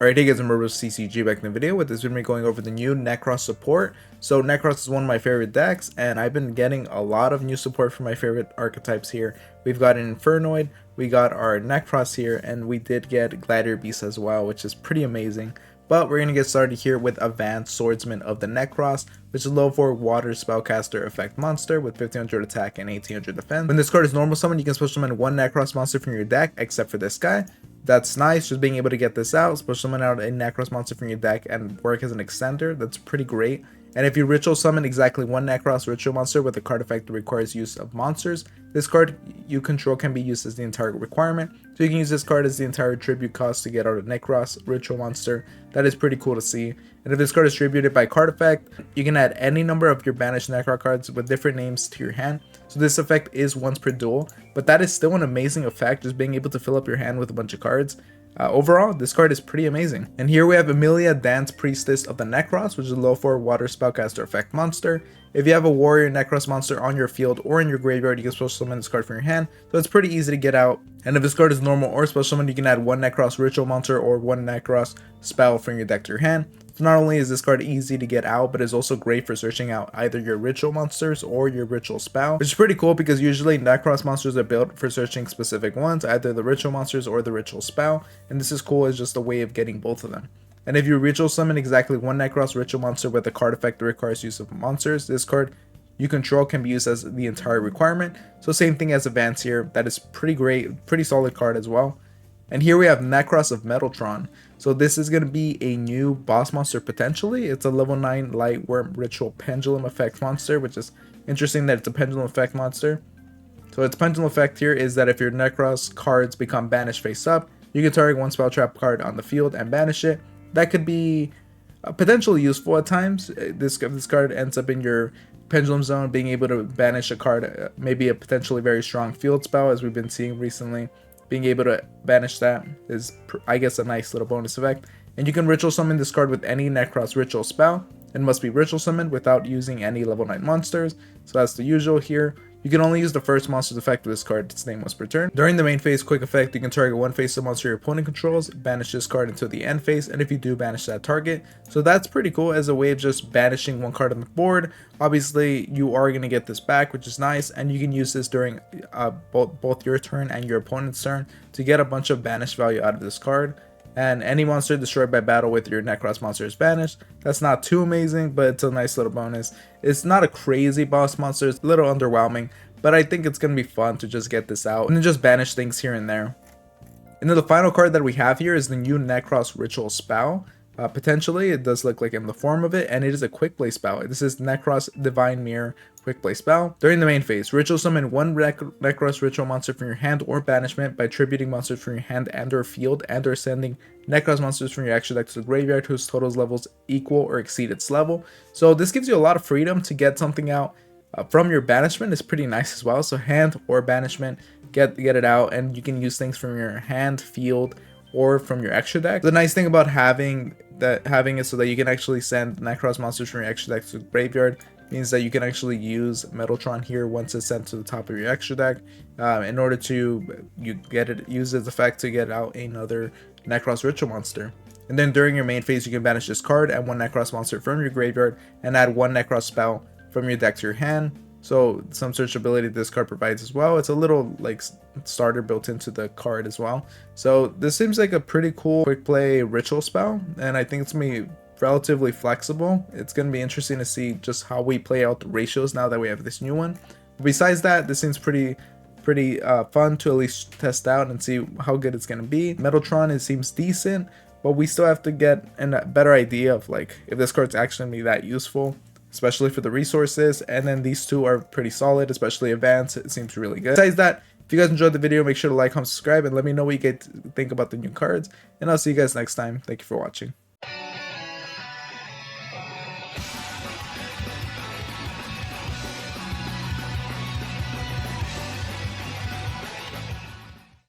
Alright, hey guys, I'm CCG back in the video. With this video, going over the new Necros support. So Necros is one of my favorite decks, and I've been getting a lot of new support for my favorite archetypes here. We've got an Infernoid, we got our Necros here, and we did get Gladiator Beast as well, which is pretty amazing. But we're going to get started here with Advanc Swordsman of the Nekroz, which is a low 4 water spellcaster effect monster with 1500 attack and 1800 defense. When this card is normal summon, you can special summon one Nekroz monster from your deck, except for this guy. That's nice, just being able to get this out, special summon out a Nekroz monster from your deck and work as an extender. That's pretty great. And if you ritual summon exactly one Nekroz ritual monster with a card effect that requires use of monsters, this card you control can be used as the entire requirement. So you can use this card as the entire tribute cost to get out a Nekroz ritual monster. That is pretty cool to see. And if this card is tributed by card effect, you can add any number of your banished Necro cards with different names to your hand. So this effect is once per duel, but that is still an amazing effect, just being able to fill up your hand with a bunch of cards. Overall, this card is pretty amazing. And here we have Ailia, Dance Priestess of the Nekroz, which is a low 4 water spellcaster effect monster. If you have a warrior Necros monster on your field or in your graveyard, you can special summon this card from your hand, so it's pretty easy to get out. And if this card is normal or special summon, you can add one Necros ritual monster or one Necros spell from your deck to your hand. So not only is this card easy to get out, but it's also great for searching out either your ritual monsters or your ritual spell, which is pretty cool because usually Necros monsters are built for searching specific ones, either the ritual monsters or the ritual spell, and this is cool as just a way of getting both of them. And if you ritual summon exactly one Necros ritual monster with a card effect that requires use of monsters, this card you control can be used as the entire requirement. So same thing as Advance here, that is pretty great, pretty solid card as well. And here we have Necros of Metaltron. So this is going to be a new boss monster potentially. It's a level 9 light worm ritual pendulum effect monster, which is interesting that it's a pendulum effect monster. So its pendulum effect here is that if your Necros cards become banished face up, you can target one spell trap card on the field and banish it. That could be potentially useful at times. This card ends up in your pendulum zone, being able to banish a card, maybe a potentially very strong field spell as we've been seeing recently. Being able to banish that is, I guess, a nice little bonus effect. And you can ritual summon this card with any Necros ritual spell. It must be ritual summoned without using any level 9 monsters. So that's the usual here. You can only use the first monster's effect with this card, its name was per turn. During the main phase quick effect, you can target one face of monster your opponent controls, banish this card until the end phase, and if you do, banish that target. So that's pretty cool as a way of just banishing one card on the board. Obviously, you are going to get this back, which is nice, and you can use this during both your turn and your opponent's turn to get a bunch of banished value out of this card. And any monster destroyed by battle with your Necros monster is banished. That's not too amazing, but it's a nice little bonus. It's not a crazy boss monster, it's a little underwhelming, but I think it's going to be fun to just get this out and then just banish things here and there. And then the final card that we have here is the new Necros ritual spell. Potentially, it does look like in the form of it, and it is a quick play spell. This is Necros Divine Mirror quick play spell. During the main phase, ritual summon one Necros ritual monster from your hand or banishment by tributing monsters from your hand and or field and or sending Necros monsters from your extra deck to the graveyard whose total levels equal or exceed its level. So this gives you a lot of freedom to get something out from your banishment. Is pretty nice as well. So hand or banishment, get it out, and you can use things from your hand, field, or from your extra deck. The nice thing about having it so that you can actually send Necros monsters from your extra deck to the graveyard means that you can actually use Metaltron here once it's sent to the top of your extra deck in order to use its effect to get out another Necros ritual monster. And then during your main phase, you can banish this card and one Necros monster from your graveyard and add one Necros spell from your deck to your hand. So some searchability this card provides as well. It's a little like starter built into the card as well. So this seems like a pretty cool quick play ritual spell, and I think it's gonna be relatively flexible. It's gonna be interesting to see just how we play out the ratios now that we have this new one. But besides that, this seems pretty fun to at least test out and see how good it's gonna be. Metaltron, it seems decent, but we still have to get a better idea of like if this card's actually gonna be that useful, especially for the resources. And then these two are pretty solid, especially Advance. It seems really good. Besides that, if you guys enjoyed the video, make sure to like, comment, subscribe, and let me know what you guys think about the new cards. And I'll see you guys next time. Thank you for watching.